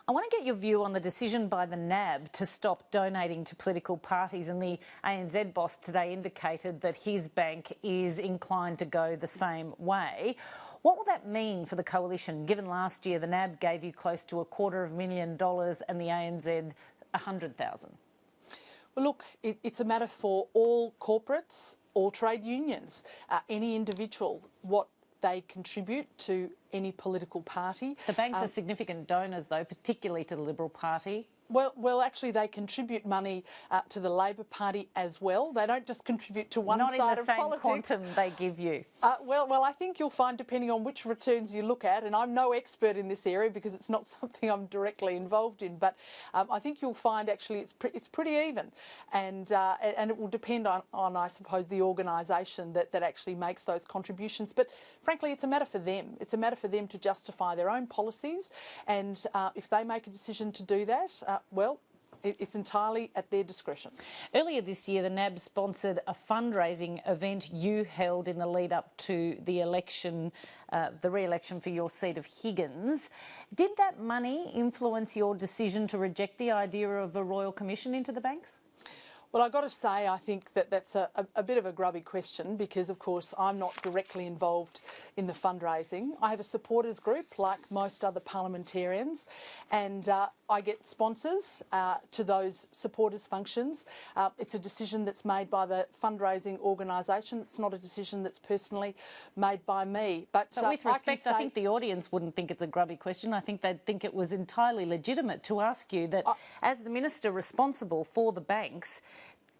I want to get your view on the decision by the NAB to stop donating to political parties, and the ANZ boss today indicated that his bank is inclined to go the same way. What will that mean for the coalition, given last year the NAB gave you close to $250,000 and the ANZ $100,000? Well, look, it's a matter for all corporates, all trade unions, any individual, what they contribute to any political party. The banks are significant donors, though, particularly to the Liberal Party. Well, actually, they contribute money to the Labor Party as well. They don't just contribute to one side of politics. Not in the same quantum they give you. Well, I think you'll find, depending on which returns you look at, and I'm no expert in this area because it's not something I'm directly involved in, but I think you'll find actually it's pretty even, and it will depend on I suppose the organisation that actually makes those contributions. But frankly, it's a matter for them. It's a matter for them to justify their own policies, and if they make a decision to do that, well, it's entirely at their discretion. Earlier this year, the NAB sponsored a fundraising event you held in the lead up to the election, the re-election for your seat of Higgins. Did that money influence your decision to reject the idea of a royal commission into the banks? Well, I've got to say, I think that's a bit of a grubby question because, of course, I'm not directly involved in the fundraising. I have a supporters group, like most other parliamentarians, and I get sponsors to those supporters functions. It's a decision that's made by the fundraising organisation. It's not a decision that's personally made by me. But with respect, I think the audience wouldn't think it's a grubby question. I think they'd think it was entirely legitimate to ask you that, as the minister responsible for the banks,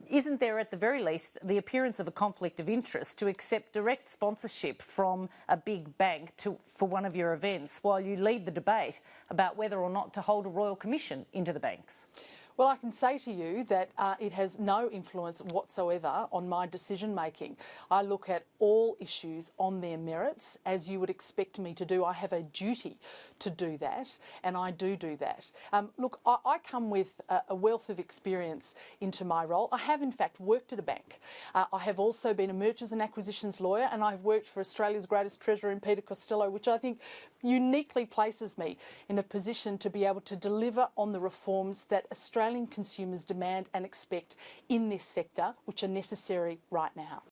isn't there at the very least the appearance of a conflict of interest to accept direct sponsorship from a big bank for one of your events while you lead the debate about whether or not to hold a royal commission into the banks? Well, I can say to you that it has no influence whatsoever on my decision making. I look at all issues on their merits, as you would expect me to do. I have a duty to do that, and I do that. Look, I come with a wealth of experience into my role. I have, in fact, worked at a bank. I have also been a mergers and acquisitions lawyer, and I've worked for Australia's greatest treasurer in Peter Costello, which I think uniquely places me in a position to be able to deliver on the reforms that Australian consumers demand and expect in this sector, which are necessary right now.